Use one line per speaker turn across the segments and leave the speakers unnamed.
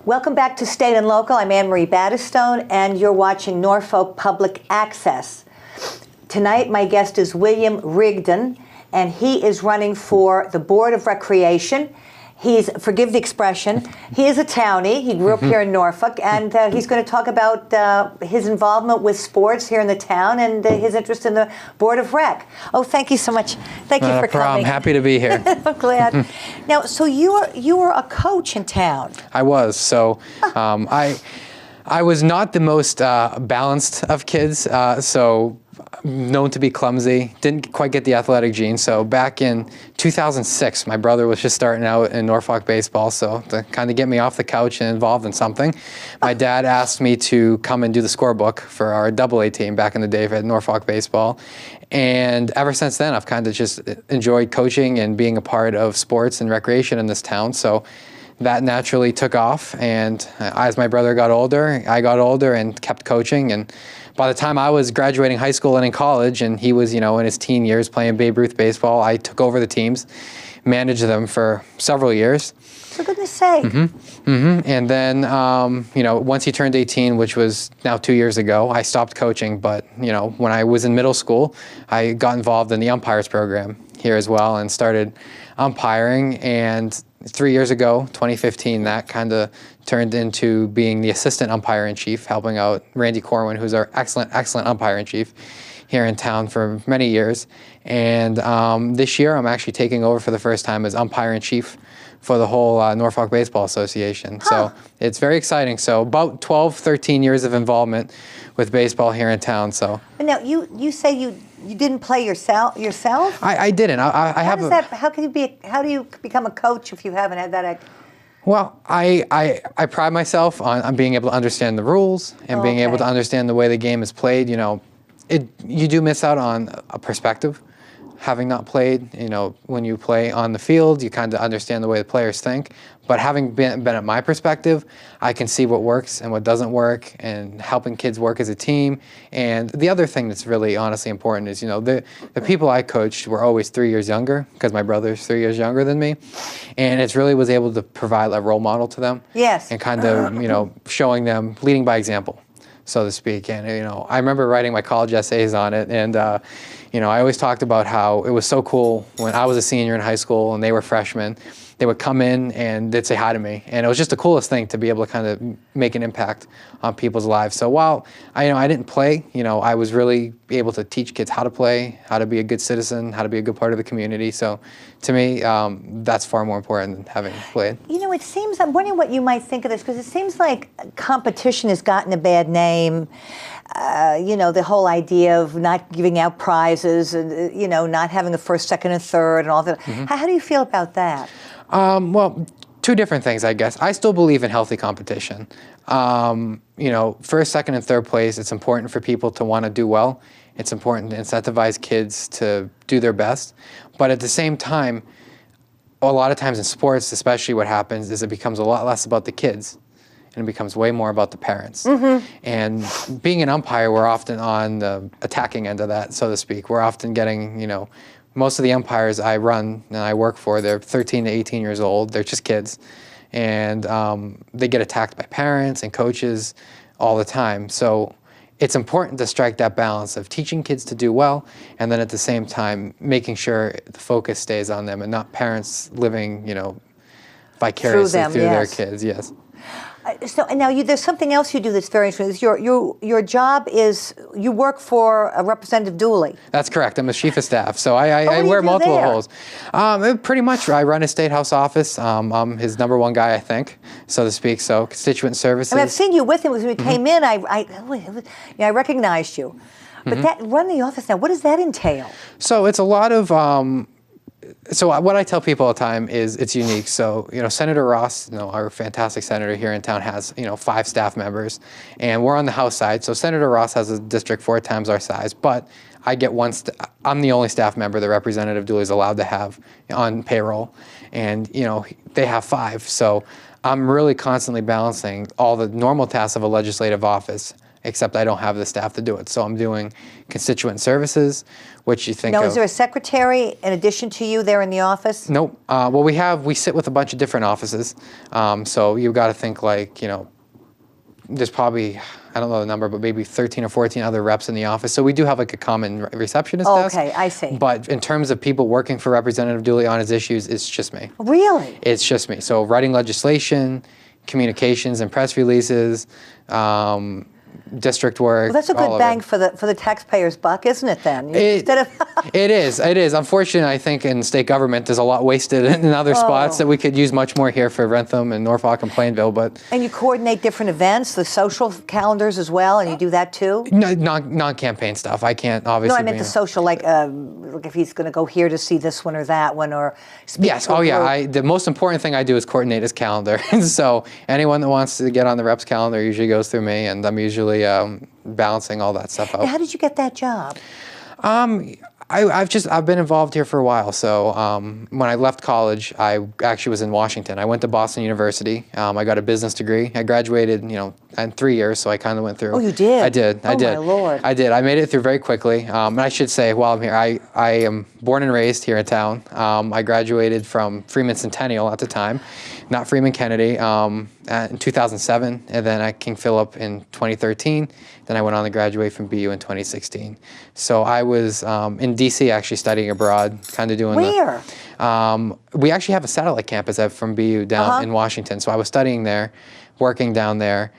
Welcome back to State and Local. I'm Anne Marie Battistone, and you're watching Norfolk Public Access. Tonight, my guest is William Rigdon, and he is running for the Board of Recreation. He's, forgive the expression, he is a townie. He grew up here in Norfolk, and he's going to talk about his involvement with sports here in the town and his interest in the Board of Rec. Oh, thank you so much. Thank you for coming.
I'm happy to be here.
I'm glad. Now, so you were a coach in town.
I was. So I was not the most balanced of kids, so known to be clumsy, didn't quite get the athletic gene. So back in 2006, my brother was just starting out in Norfolk baseball, so to kind of get me off the couch and involved in something, my dad asked me to come and do the scorebook for our AA team back in the day at Norfolk baseball. And ever since then, I've kind of just enjoyed coaching and being a part of sports and recreation in this town. So that naturally took off, and as my brother got older, I got older and kept coaching. And by the time I was graduating high school and in college, and he was, in his teen years playing Babe Ruth baseball, I took over the teams, managed them for several years.
For goodness sake.
And then, once he turned 18, which was now 2 years ago, I stopped coaching. But, when I was in middle school, I got involved in the umpires program here as well and started umpiring. And 3 years ago, 2015, that kind of turned into being the assistant umpire-in-chief, helping out Randy Corwin, who's our excellent umpire-in-chief here in town for many years. And this year, I'm actually taking over for the first time as umpire-in-chief for the whole Norfolk Baseball Association. So it's very exciting. So about 12, 13 years of involvement with baseball here in town. So.
But now, you say you didn't play yourself?
I didn't.
How do you become a coach if you haven't had that?
Well, I pride myself on being able to understand the rules and being able to understand the way the game is played. You do miss out on a perspective. Having not played, when you play on the field, you kind of understand the way the players think. But having been at my perspective, I can see what works and what doesn't work, and helping kids work as a team. And the other thing that's really honestly important is, the people I coached were always 3 years younger, because my brother's 3 years younger than me. And it really was able to provide a role model to them.
Yes.
And kind of, showing them, leading by example, so to speak. And, I remember writing my college essays on it, and, I always talked about how it was so cool when I was a senior in high school and they were freshmen. They would come in and they'd say hi to me. And it was just the coolest thing to be able to kind of make an impact on people's lives. So while I didn't play, I was really able to teach kids how to play, how to be a good citizen, how to be a good part of the community. So to me, that's far more important than having played.
It seems, I'm wondering what you might think of this, because it seems like competition has gotten a bad name. The whole idea of not giving out prizes and, not having a first, second, and third and all that. How do you feel about that?
Well, two different things, I guess. I still believe in healthy competition. First, second, and third place, it's important for people to want to do well. It's important to incentivize kids to do their best. But at the same time, a lot of times in sports, especially, what happens is it becomes a lot less about the kids, and it becomes way more about the parents. And being an umpire, we're often on the attacking end of that, so to speak. We're often getting, most of the umpires I run and I work for, they're 13 to 18 years old. They're just kids. And they get attacked by parents and coaches all the time. So it's important to strike that balance of teaching kids to do well, and then at the same time making sure the focus stays on them and not parents living, vicariously through their kids. Yes.
So now there's something else you do that's very interesting. Your job is you work for a Representative Dooley.
That's correct. I'm a chief of staff, so I wear multiple roles. Pretty much, I run his state house office. I'm his number one guy, I think, so to speak. So constituent services.
I've seen you with him when we came in. I recognized you. But that run the office now, what does that entail?
So it's a lot of, so what I tell people all the time is it's unique. So, Senator Ross, our fantastic senator here in town has, 5 staff members, and we're on the House side. So Senator Ross has a district 4 times our size, but I get I'm the only staff member that Representative Dooley is allowed to have on payroll, and, they have 5. So I'm really constantly balancing all the normal tasks of a legislative office, except I don't have the staff to do it. So I'm doing constituent services, which you think
Now,
of.
is there a secretary in addition to you there in the office?
Nope. Well, we sit with a bunch of different offices. So you've got to think like, there's probably, I don't know the number, but maybe 13 or 14 other reps in the office. So we do have like a common receptionist desk.
Okay, I see.
But in terms of people working for Representative Dooley on his issues, it's just me.
Really?
It's just me. So writing legislation, communications and press releases, district work.
Well, that's a good bang for the taxpayer's buck, isn't it? Then instead of
it is. Unfortunately, I think in state government there's a lot wasted in other spots that we could use much more here for Rentham and Norfolk and Plainville. But
you coordinate different events, the social calendars as well, and you do that too.
No, non-campaign stuff. I can't obviously.
No, I meant the social, like if he's going to go here to see this one or that one, or speak
yes.
to a
Yeah.
group.
The most important thing I do is coordinate his calendar. So anyone that wants to get on the reps calendar usually goes through me, and I'm usually balancing all that stuff out.
Now, how did you get that job?
I've been involved here for a while. So when I left college, I actually was in Washington. I went to Boston University. I got a business degree. I graduated, in 3 years, so I kind of went through.
Oh, you did?
I did.
Oh, my Lord.
I did. I made it through very quickly. And I should say, while I'm here, I am born and raised here in town. I graduated from Freeman Centennial at the time, not Freeman Kennedy, in 2007, and then at King Philip in 2013. Then I went on to graduate from BU in 2016. So I was in DC actually studying abroad, kind of doing
Where?
We actually have a satellite campus from BU down in Washington. So I was studying there, working down there.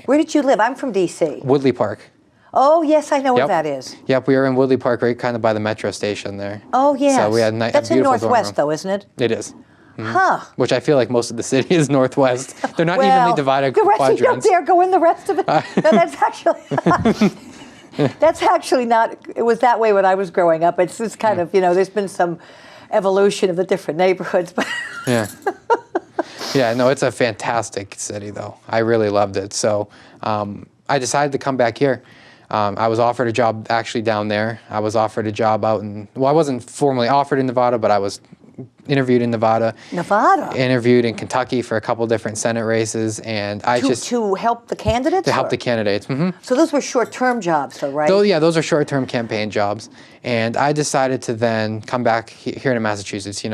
Where did you live? I'm from D.C.
Woodley Park.
Oh, yes, I know where that is.
Yep, we were in Woodley Park, right kind of by the metro station there.
Oh, yes.
So we had a
That's in
beautiful dorm
Northwest,
room.
though, isn't it?
It is.
Huh.
Which I feel like most of the city is Northwest. They're not
Well,
evenly divided
the rest
quadrants.
of you up there go in the rest of it. No, that's actually... That's actually not, it was that way when I was growing up. It's just kind of, there's been some evolution of the different neighborhoods. But
Yeah. Yeah, no, it's a fantastic city, though. I really loved it. So I decided to come back here. I was offered a job actually down there. I was offered a job out in, well, I wasn't formally offered in Nevada, but I was interviewed in Nevada.
Nevada?
Interviewed in Kentucky for a couple different Senate races, and
To help the candidates?
to help the candidates.
So those were short-term jobs, though, right?
Those are short-term campaign jobs. And I decided to then come back here to Massachusetts.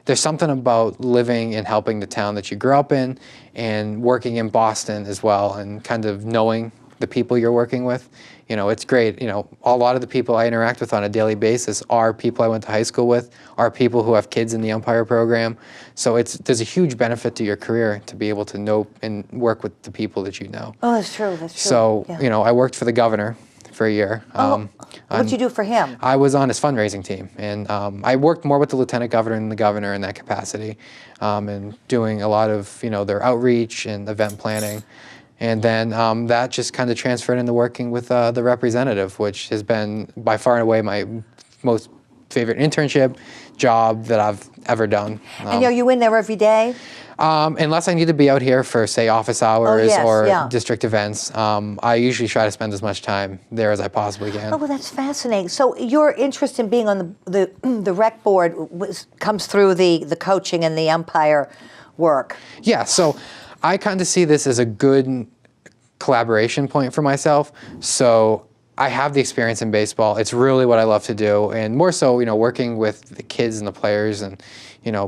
There's something about living and helping the town that you grew up in and working in Boston as well, and kind of knowing the people you're working with. It's great. A lot of the people I interact with on a daily basis are people I went to high school with, are people who have kids in the umpire program. So there's a huge benefit to your career to be able to know and work with the people that you know.
Oh, that's true. That's true.
So,
Yeah.
I worked for the governor for a year.
What'd you do for him?
I was on his fundraising team, and I worked more with the lieutenant governor and the governor in that capacity, and doing a lot of, their outreach and event planning. And then that just kind of transferred into working with the representative, which has been by far and away my most favorite internship job that I've ever done.
And are you in there every day?
Unless I need to be out here for, say, office hours or
yeah.
district events, I usually try to spend as much time there as I possibly can.
Oh, well, that's fascinating. So your interest in being on the rec board comes through the coaching and the umpire work.
Yeah, so I kind of see this as a good collaboration point for myself. So I have the experience in baseball. It's really what I love to do, and more so, working with the kids and the players, and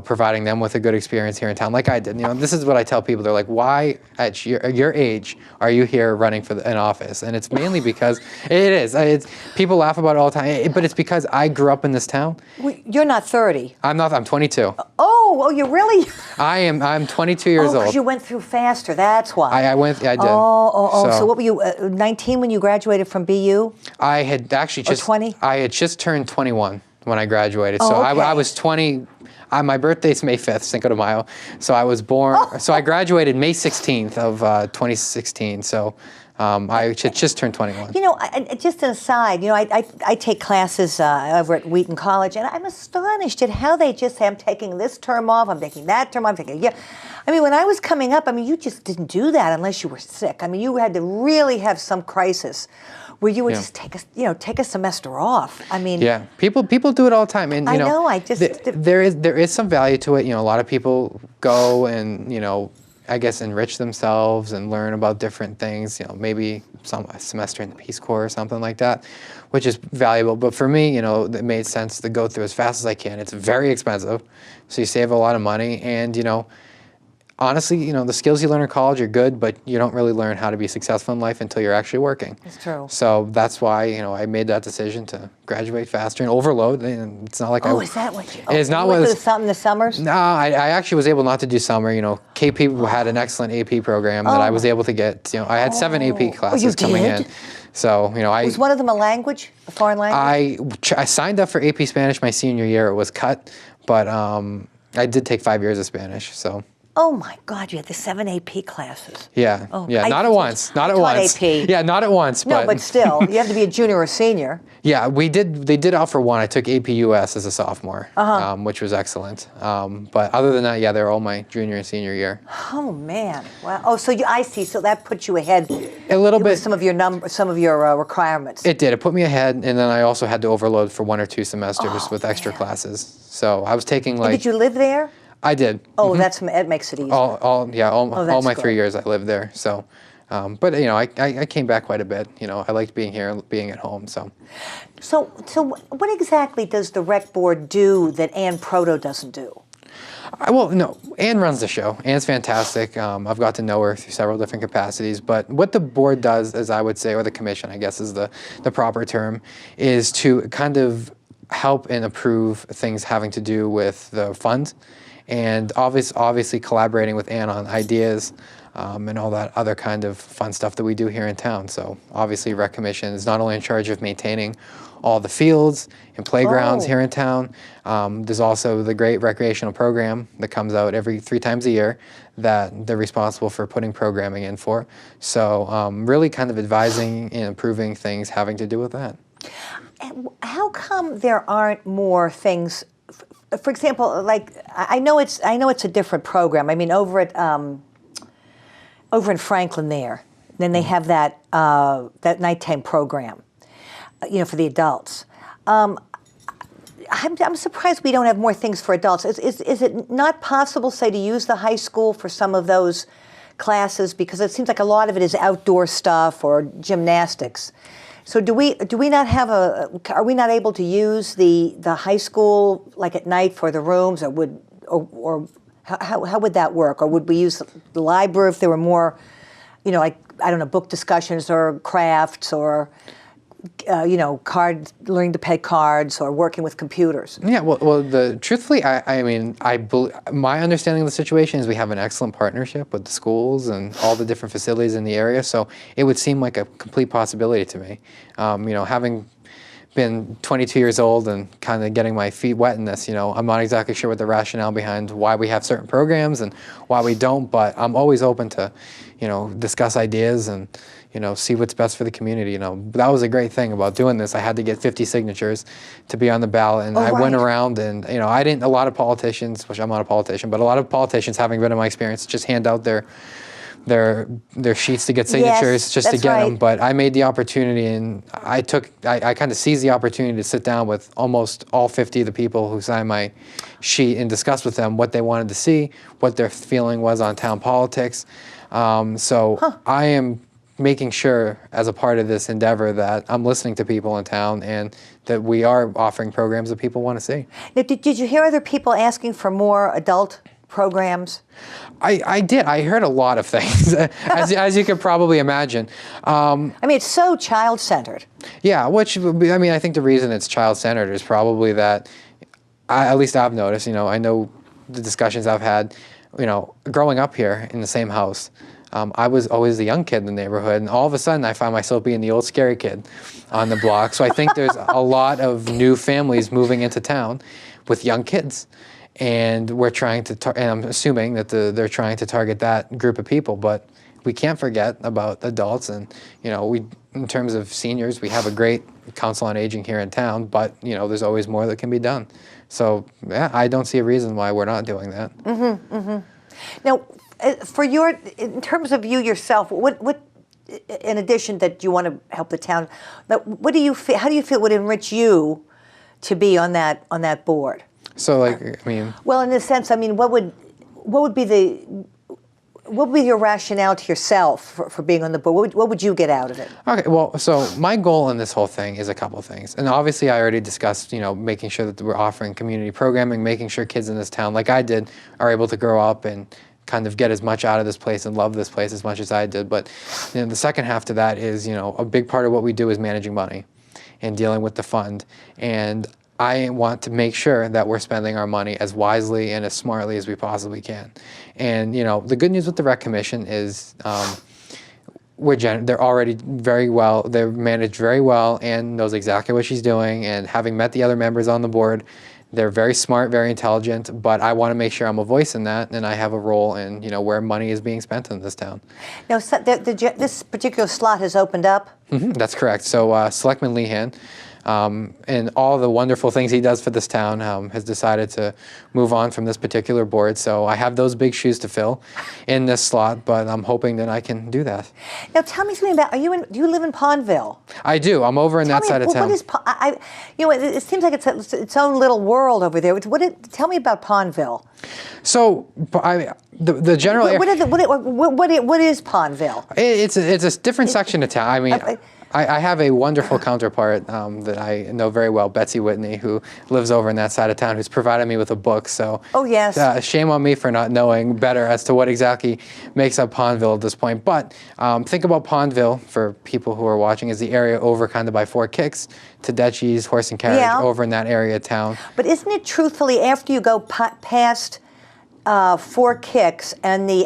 providing them with a good experience here in town, like I did. This is what I tell people. They're like, "Why, at your age, are you here running for an office?" And it's mainly because it is. People laugh about it all the time, but it's because I grew up in this town.
Well, you're not 30.
I'm not. I'm 22.
Oh, you really?
I'm 22 years old.
because you went through faster. That's why.
I went. I did.
So what were you? 19 when you graduated from BU?
I had actually just
20?
I had just turned 21 when I graduated. So
okay.
I was 20. My birthday's May 5th, Cinco de Mayo. So I was born. So I graduated May 16th of 2016. So I just turned 21.
You know, just an aside, you know, I take classes over at Wheaton College, and I'm astonished at how they just say, I'm taking this term off, I'm taking that term off, I'm taking, yeah. I mean, when I was coming up, I mean, you just didn't do that unless you were sick. I mean, you had to really have some crisis where you would just take a semester off. I mean,
yeah, people do it all the time, and you know,
I just
there is some value to it. You know, a lot of people go and, you know, I guess enrich themselves and learn about different things. You know, maybe a semester in the Peace Corps or something like that, which is valuable. But for me, you know, it made sense to go through as fast as I can. It's very expensive, so you save a lot of money, and you know, honestly, you know, the skills you learn in college are good, but you don't really learn how to be successful in life until you're actually working.
It's true.
So that's why, you know, I made that decision to graduate faster and overload. And it's not like
is that what you?
It's not
you
what.
Went through something the summers?
No, I actually was able not to do summer. You know, KP had an excellent AP program that I was able to get. You know, I had 7 AP classes coming in. So, you know,
was one of them a language, a foreign language?
I signed up for AP Spanish my senior year. It was cut, but I did take 5 years of Spanish. So.
Oh my God! You had the 7 AP classes.
Yeah, yeah, not at once, not at once.
AP.
Yeah, not at once.
No, but still, you have to be a junior or senior.
Yeah, they did offer one. I took AP US as a sophomore, which was excellent. But other than that, yeah, they're all my junior and senior year.
Oh man! Wow. Oh, so I see. So that put you ahead
a little bit.
Some of your requirements.
It did. It put me ahead, and then I also had to overload for 1 or 2 semesters with extra classes. So I was taking like.
And did you live there?
I did.
Oh, that makes it easy.
All my
good.
3 years I lived there. So, but you know, I came back quite a bit. You know, I liked being here, being at home. So
what exactly does the rec board do that Anne Proto doesn't do?
Well, no, Anne runs the show. Anne's fantastic. I've got to know her through several different capacities. But what the board does, as I would say, or the commission, I guess is the proper term, is to kind of help and approve things having to do with the fund. And obviously collaborating with Anne on ideas and all that other kind of fun stuff that we do here in town. So obviously Rec Commission is not only in charge of maintaining all the fields and playgrounds here in town, there's also the great recreational program that comes out every 3 times a year that they're responsible for putting programming in for. So really kind of advising and improving things having to do with that.
How come there aren't more things? For example, like I know it's a different program. I mean, over in Franklin then they have that nighttime program, you know, for the adults. I'm surprised we don't have more things for adults. Is it not possible, say, to use the high school for some of those classes, because it seems like a lot of it is outdoor stuff or gymnastics? So do we not have are we not able to use the high school like at night for the rooms, or how would that work? Or would we use the library if there were more, you know, like, I don't know, book discussions or crafts or you know, learning to play cards or working with computers?
Yeah, well, truthfully, I mean, my understanding of the situation is we have an excellent partnership with the schools and all the different facilities in the area, so it would seem like a complete possibility to me. You know, having been 22 years old and kind of getting my feet wet in this, you know, I'm not exactly sure what the rationale behind why we have certain programs and why we don't, but I'm always open to, you know, discuss ideas and, you know, see what's best for the community. You know, that was a great thing about doing this. I had to get 50 signatures to be on the ballot, and I went around and, you know, a lot of politicians, which I'm not a politician, but a lot of politicians, having been in my experience, just hand out their sheets to get signatures just to get them. But I made the opportunity, and I kind of seized the opportunity to sit down with almost all 50 of the people who signed my sheet and discuss with them what they wanted to see, what their feeling was on town politics. I am making sure as a part of this endeavor that I'm listening to people in town and that we are offering programs that people want to see.
Now, did you hear other people asking for more adult programs?
I did. I heard a lot of things, as you could probably imagine.
I mean, it's so child-centered.
Yeah, which, I mean, I think the reason it's child-centered is probably that, at least I've noticed, you know, I know the discussions I've had, you know, growing up here in the same house, I was always the young kid in the neighborhood, and all of a sudden I find myself being the old scary kid on the block. So I think there's a lot of new families moving into town with young kids. And we're trying to, and I'm assuming that they're trying to target that group of people, but we can't forget about adults, and in terms of seniors, we have a great council on aging here in town, but there's always more that can be done. So yeah, I don't see a reason why we're not doing that.
Now, in terms of you yourself, what in addition that you want to help the town, what do you feel? How do you feel would enrich you to be on that board?
So, like, I mean,
well, in a sense, I mean, what would be your rationale to yourself for being on the board? What would you get out of it?
Okay, well, so my goal in this whole thing is a couple things. And obviously I already discussed, making sure that we're offering community programming, making sure kids in this town, like I did, are able to grow up and kind of get as much out of this place and love this place as much as I did. But the second half to that is, a big part of what we do is managing money and dealing with the fund. And I want to make sure that we're spending our money as wisely and as smartly as we possibly can. And the good news with the Rec Commission is they're already very well, they're managed very well. Anne knows exactly what she's doing, and having met the other members on the board, they're very smart, very intelligent, but I want to make sure I'm a voice in that, and I have a role in where money is being spent in this town.
Now, this particular slot has opened up?
That's correct. So Selectman Lehan, and all the wonderful things he does for this town, has decided to move on from this particular board. So I have those big shoes to fill in this slot, but I'm hoping that I can do that.
Now, tell me something about, do you live in Pondville?
I do. I'm over in that side of town.
What is, it seems like it's its own little world over there. Tell me about Pondville.
So, the general area.
What is Pondville?
It's a different section of town. I mean, I have a wonderful counterpart that I know very well, Betsy Whitney, who lives over in that side of town, who's provided me with a book. So,
oh yes,
shame on me for not knowing better as to what exactly makes up Pondville at this point. But think about Pondville, for people who are watching, is the area over kind of by Fort Kicks, Tedeschi's, Horse and Carriage, over in that area of town.
But isn't it truthfully, after you go past Fort Kicks and the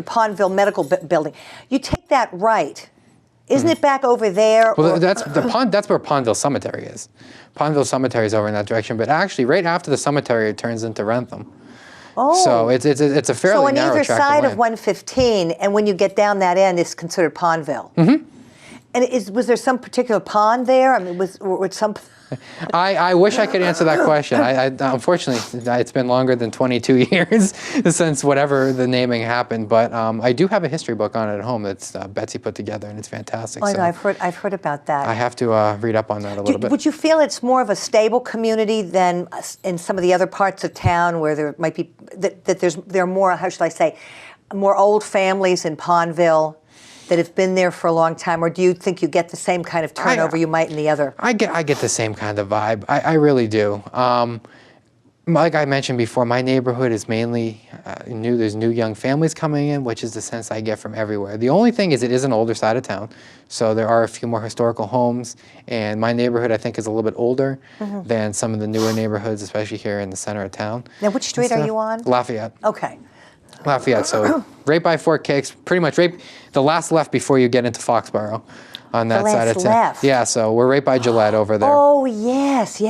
Pondville Medical Building, you take that right? Isn't it back over there?
Well, that's where Pondville Cemetery is. Pondville Cemetery is over in that direction, but actually, right after the cemetery, it turns into Rentham.
Oh.
So it's a fairly narrow tract of land.
So on either side of 115, and when you get down that end, it's considered Pondville. And was there some particular pond there? I mean, was some?
I wish I could answer that question. Unfortunately, it's been longer than 22 years since whatever the naming happened. But I do have a history book on it at home that's Betsy put together, and it's fantastic.
Oh, no, I've heard about that.
I have to read up on that a little bit.
Would you feel it's more of a stable community than in some of the other parts of town where there might be there are more, how should I say, more old families in Pondville that have been there for a long time, or do you think you get the same kind of turnover you might in the other?
I get the same kind of vibe. I really do. Like I mentioned before, my neighborhood is mainly new. There's new young families coming in, which is the sense I get from everywhere. The only thing is it is an older side of town, so there are a few more historical homes, and my neighborhood, I think, is a little bit older than some of the newer neighborhoods, especially here in the center of town.
Now, which street are you on?
Lafayette.
Okay.
Lafayette, so right by Fort Kicks, pretty much right the last left before you get into Foxborough on that side of town.
Left.
Yeah, so we're right by Gillette over there.
Oh, yes.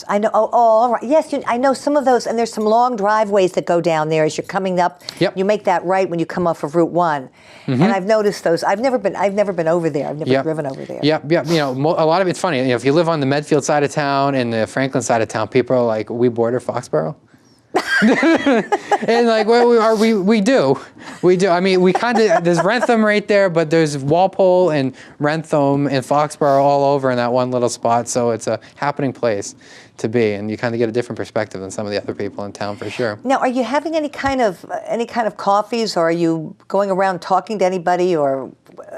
I know. Oh, all right. Yes, I know some of those, and there's some long driveways that go down there as you're coming up.
Yep.
You make that right when you come off of Route 1. And I've noticed those. I've never been over there. I've never driven over there.
Yep. A lot of it's funny. If you live on the Medfield side of town and the Franklin side of town, people are like, we border Foxborough? And like, well, we do. I mean, we kind of, there's Rentham right there, but there's Walpole and Rentham and Foxborough all over in that one little spot. So it's a happening place to be, and you kind of get a different perspective than some of the other people in town, for sure.
Now, are you having any kind of coffees, or are you going around talking to anybody, or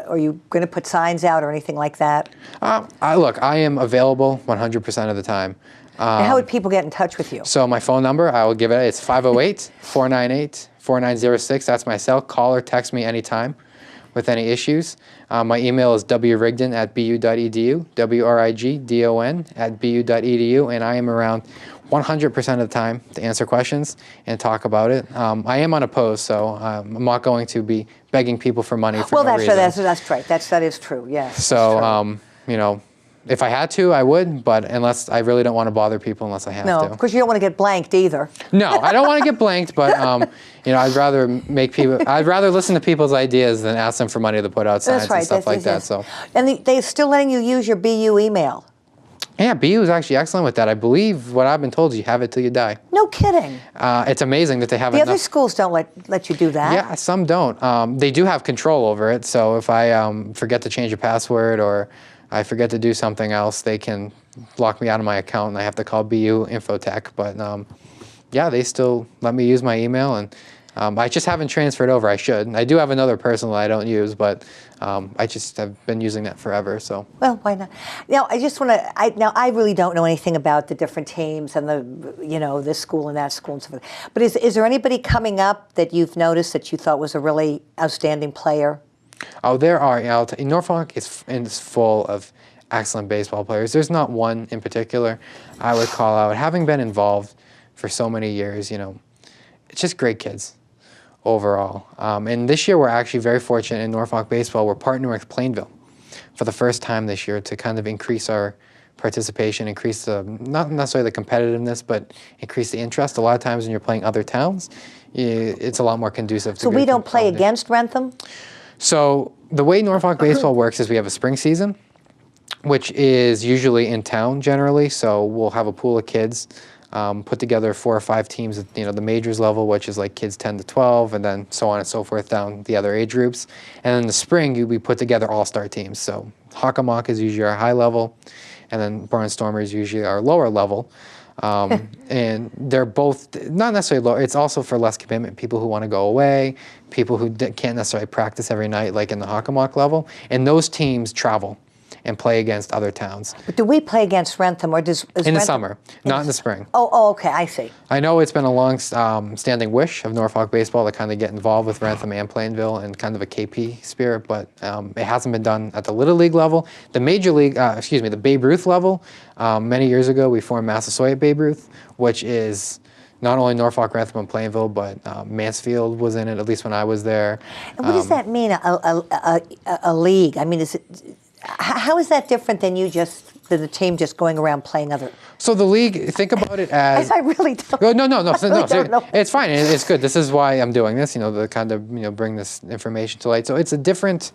are you going to put signs out or anything like that?
Look, I am available 100% of the time.
And how would people get in touch with you?
So my phone number, I will give it. It's 508-498-4906. That's my cell. Call or text me anytime with any issues. My email is wrigdon@bu.edu, WRIGDON@bu.edu, and I am around 100% of the time to answer questions and talk about it. I am unopposed, so I'm not going to be begging people for money for no reason.
Well, that's right. That is true. Yes.
So, If I had to, I would, but unless I really don't want to bother people unless I have
No,
to.
of course you don't want to get blanked either.
No, I don't want to get blanked, but I'd rather listen to people's ideas than ask them for money to put out signs and stuff like that. So,
and they're still letting you use your BU email.
Yeah, BU is actually excellent with that. I believe what I've been told is you have it till you die.
No kidding.
It's amazing that they have
the
enough.
Other schools don't let you do that.
Yeah, some don't. They do have control over it. So if I forget to change a password or I forget to do something else, they can lock me out of my account and I have to call BU Infotech. But yeah, they still let me use my email, and I just haven't transferred over. I should. I do have another personal I don't use, but I just have been using that forever. So.
Well, why not? Now, I just want to. I really don't know anything about the different teams and this school and that school and so forth. But is there anybody coming up that you've noticed that you thought was a really outstanding player?
Oh, there are. Norfolk is full of excellent baseball players. There's not one in particular I would call out. Having been involved for so many years, it's just great kids overall. And this year we're actually very fortunate in Norfolk baseball. We're partnering with Plainville for the first time this year to kind of increase our participation, increase not necessarily the competitiveness, but increase the interest. A lot of times when you're playing other towns, it's a lot more conducive to.
So we don't play against Wrentham?
So the way Norfolk baseball works is we have a spring season, which is usually in town generally. So we'll have a pool of kids, put together 4 or 5 teams at the majors level, which is like kids 10 to 12, and then so on and so forth down the other age groups. And in the spring, we put together all-star teams. So Hockomock is usually our high level, and then Barnstormer is usually our lower level. And they're both not necessarily low. It's also for less commitment. People who want to go away, people who can't necessarily practice every night, like in the Hockomock level. And those teams travel and play against other towns.
But do we play against Wrentham, or does
in the summer, not in the spring?
Oh, okay, I see.
I know it's been a long-standing wish of Norfolk baseball to kind of get involved with Wrentham and Plainville in kind of a KP spirit, but it hasn't been done at the Little League level. The Major League, the Babe Ruth level, many years ago we formed Massasoit Babe Ruth, which is not only Norfolk, Wrentham, and Plainville, but Mansfield was in it, at least when I was there.
And what does that mean, a league? I mean, how is that different than the team just going around playing other?
So the league, think about it as.
I really don't.
No.
Don't know.
It's fine. It's good. This is why I'm doing this. To kind of bring this information to light. So it's a different.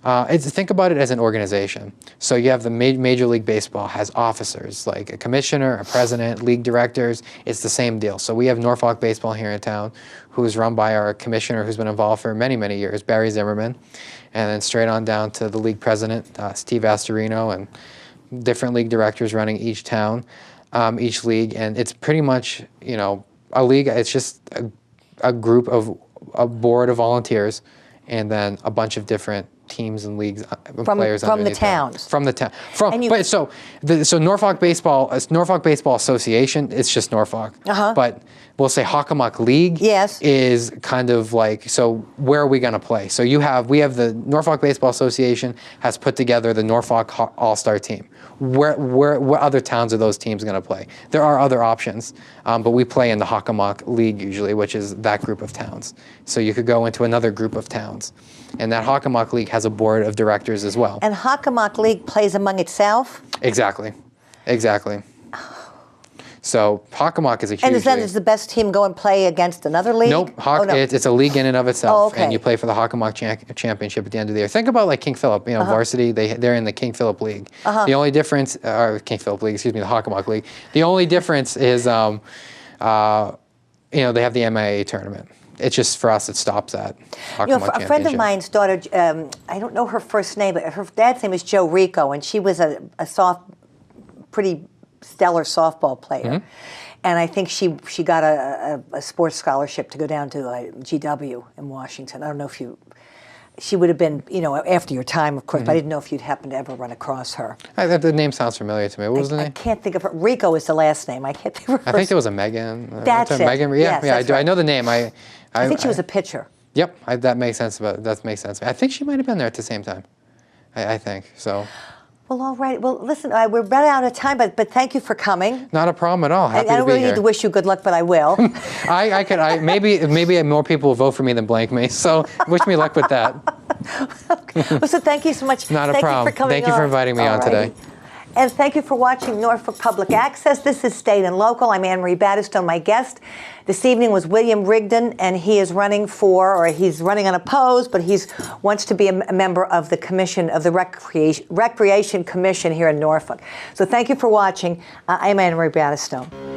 Think about it as an organization. So you have the Major League Baseball has officers like a commissioner, a president, league directors. It's the same deal. So we have Norfolk Baseball here in town, who's run by our commissioner, who's been involved for many, many years, Barry Zimmerman, and then straight on down to the league president, Steve Astorino, and different league directors running each town, each league, and it's pretty much a league. It's just a group of a board of volunteers, and then a bunch of different teams and leagues and players
from the towns.
From the town. So Norfolk Baseball Association, it's just Norfolk. But we'll say Hockomock League is kind of like, so where are we going to play? So we have the Norfolk Baseball Association has put together the Norfolk All-Star team. What other towns are those teams going to play? There are other options, but we play in the Hockomock League usually, which is that group of towns. So you could go into another group of towns. And that Hockomock League has a board of directors as well.
And Hockomock League plays among itself?
Exactly. So Hockomock is a huge
league.
And
does the best team go and play against another league?
Nope.
No.
It's a league in and of itself.
Oh, okay.
And you play for the Hockomock Championship at the end of the year. Think about like King Philip, varsity, they're in the King Philip League. The only difference, King Philip League, the Hockomock League. The only difference is, they have the MIA tournament. It's just for us, it stops at Hockomock
a friend of mine's daughter, I don't know her first name, but her dad's name is Joe Rico, and she was a pretty stellar softball player. And I think she got a sports scholarship to go down to GW in Washington. I don't know if she would have been, after your time, of course, but I didn't know if you'd happen to ever run across her.
The name sounds familiar to me. What was the name?
I can't think of her. Rico is the last name. I can't think of her
I think there was a Megan.
That's it.
Megan,
yes,
I do. Right. I know the name. I
think she was a pitcher.
Yep, that makes sense. That makes sense. I think she might have been there at the same time. I think so.
Well, all right. Well, listen, we're running out of time, but thank you for coming.
Not a problem at all. Happy
I
to
don't
be
really
here.
need to wish you good luck, but I will.
Maybe more people will vote for me than blank me. So wish me luck with that.
Okay. Well, so thank you so much.
Not a problem.
Thank you for coming
Thank you for inviting me on today.
And thank you for watching Norfolk Public Access. This is State and Local. I'm Anne Marie Battistone. My guest this evening was William Rigdon, and he is running for, or he's running unopposed, but he wants to be a member of the commission, of the Recreation Commission here in Norfolk. So thank you for watching. I'm Anne Marie Battistone.